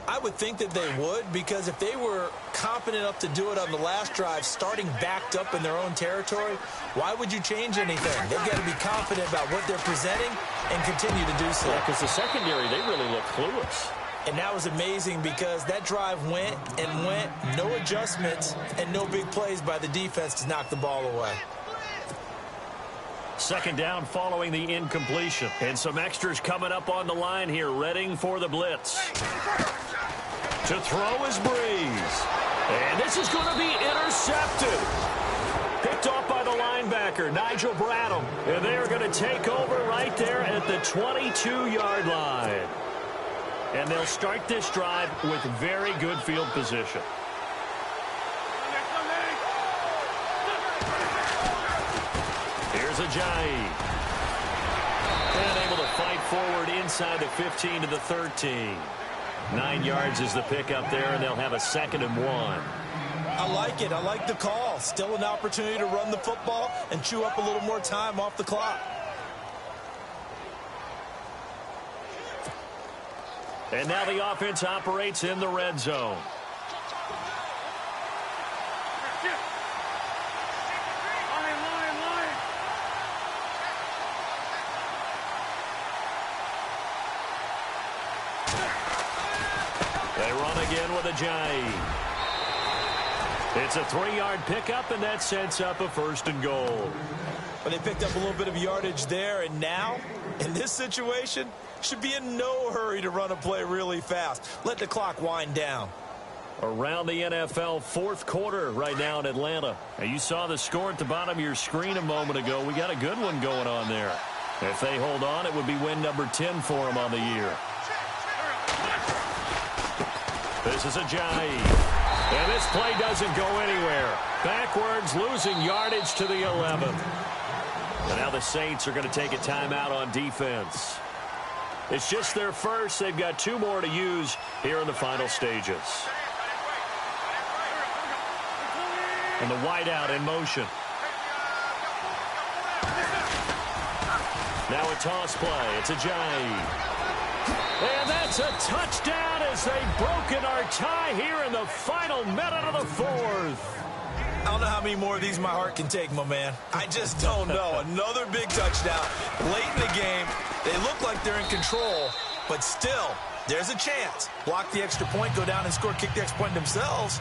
I would think that they would, because if they were confident enough to do it on the last drive, starting backed up in their own territory, why would you change anything? They've got to be confident about what they're presenting and continue to do so.
Yeah, because the secondary, they really look clueless.
And that was amazing because that drive went and went, no adjustments and no big plays by the defense to knock the ball away.
Second down following the incompletion. And some extras coming up on the line here, readying for the blitz. To throw is Breeze. And this is going to be intercepted. Picked off by the linebacker, Nigel Bradham. And they are going to take over right there at the 22-yard line. And they'll start this drive with very good field position. Here's Ajayi. And able to fight forward inside the 15 to the 13. 9 yards is the pickup there, and they'll have a 2nd and 1.
I like it. I like the call. Still an opportunity to run the football and chew up a little more time off the clock.
And now the offense operates in the red zone. They run again with Ajayi. It's a 3-yard pickup, and that sets up a 1st and goal.
But they picked up a little bit of yardage there, and now, in this situation, should be in no hurry to run a play really fast. Let the clock wind down.
Around the NFL 4th quarter right now in Atlanta. And you saw the score at the bottom of your screen a moment ago. We got a good one going on there. If they hold on, it would be win number 10 for them on the year. This is Ajayi. And this play doesn't go anywhere. Backwards, losing yardage to the 11. And now the Saints are going to take a timeout on defense. It's just their first. They've got 2 more to use here in the final stages. And the wideout in motion. Now a toss play. It's Ajayi. And that's a touchdown as they've broken our tie here in the final minute of the 4th.
I don't know how many more of these my heart can take, my man. I just don't know. Another big touchdown late in the game. They look like they're in control, but still, there's a chance. Block the extra point, go down and score, kick the extra point themselves.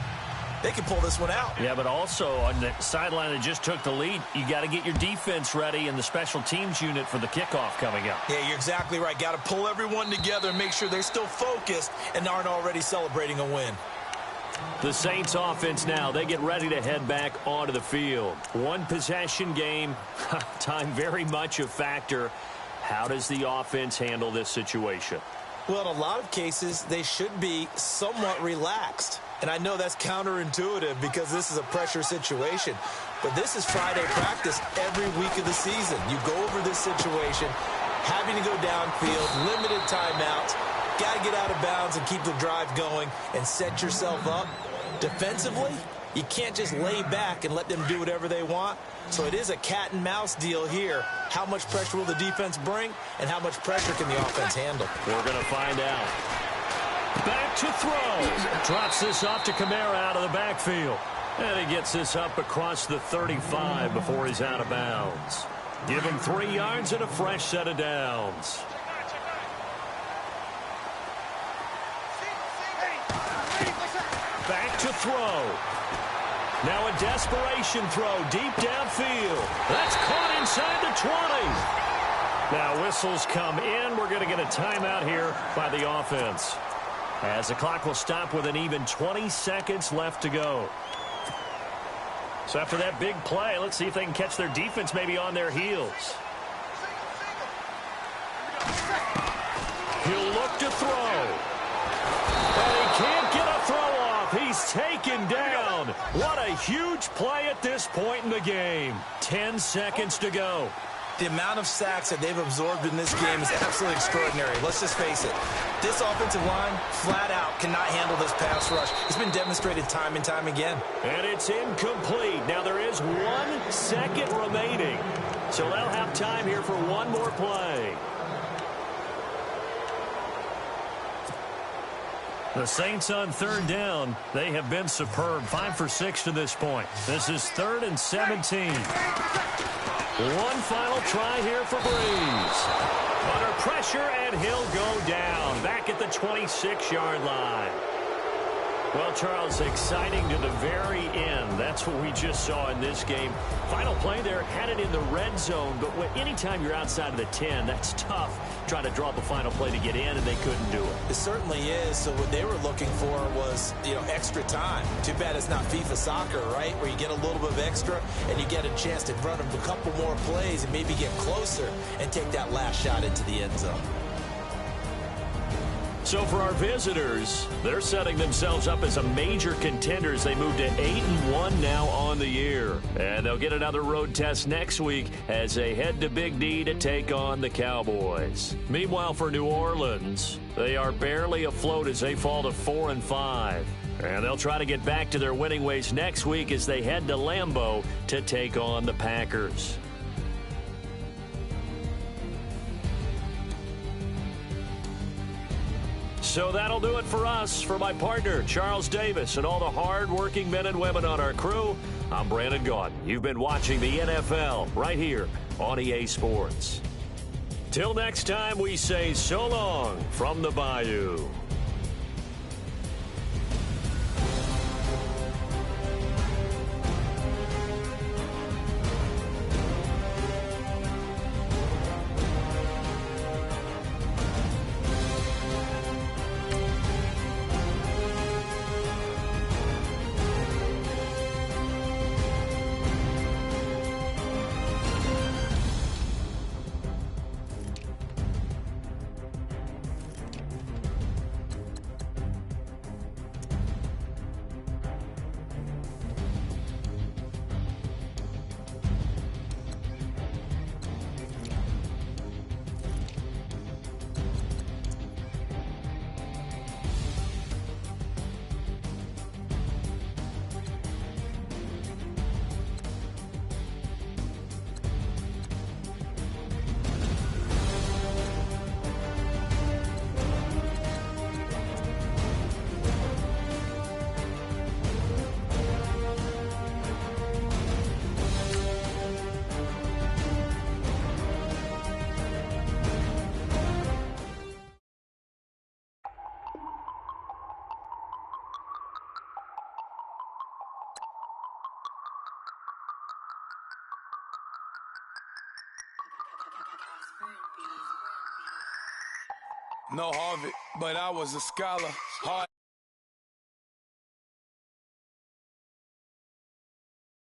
They can pull this one out.
Yeah, but also on the sideline that just took the lead, you got to get your defense ready and the special teams unit for the kickoff coming up.
Yeah, you're exactly right. Got to pull everyone together and make sure they're still focused and aren't already celebrating a win.
The Saints offense now, they get ready to head back onto the field. 1 possession game, time very much a factor. How does the offense handle this situation?
Well, in a lot of cases, they should be somewhat relaxed. And I know that's counterintuitive because this is a pressure situation. But this is Friday practice every week of the season. You go over this situation, having to go downfield, limited timeouts, got to get out of bounds and keep the drive going and set yourself up. Defensively, you can't just lay back and let them do whatever they want. So it is a cat and mouse deal here. How much pressure will the defense bring and how much pressure can the offense handle?
We're going to find out. Back to throw. Drops this off to Kamara out of the backfield. And he gets this up across the 35 before he's out of bounds. Give him 3 yards and a fresh set of downs. Back to throw. Now a desperation throw deep downfield. That's caught inside the 20. Now whistles come in. We're going to get a timeout here by the offense, as the clock will stop with an even 20 seconds left to go. So after that big play, let's see if they can catch their defense maybe on their heels. He'll look to throw. And he can't get a throw off. He's taken down. What a huge play at this point in the game. 10 seconds to go.
The amount of sacks that they've absorbed in this game is absolutely extraordinary. Let's just face it. This offensive line, flat out, cannot handle this pass rush. It's been demonstrated time and time again.
And it's incomplete. Now there is 1 second remaining. So they'll have time here for one more play. The Saints on 3rd down, they have been superb. 5 for 6 to this point. This is 3rd and 17. One final try here for Breeze. Under pressure, and he'll go down. Back at the 26-yard line. Well, Charles, exciting to the very end. That's what we just saw in this game. Final play there, had it in the red zone, but anytime you're outside of the 10, that's tough trying to draw up a final play to get in, and they couldn't do it.
It certainly is. So what they were looking for was, extra time. Too bad it's not FIFA soccer, right, where you get a little bit of extra and you get a chance to run a couple more plays and maybe get closer and take that last shot into the end zone.
So for our visitors, they're setting themselves up as a major contender as they move to 8-1 now on the year. And they'll get another road test next week as they head to Big D to take on the Cowboys. Meanwhile, for New Orleans, they are barely afloat as they fall to 4-5. And they'll try to get back to their winning ways next week as they head to Lambeau to take on the Packers. So that'll do it for us. For my partner, Charles Davis, and all the hard-working men and women on our crew, I'm Brandon Gaudin. You've been watching the NFL right here on EA Sports. Till next time, we say so long from the Bayou.
No Harvard, but I was a scholar. Hard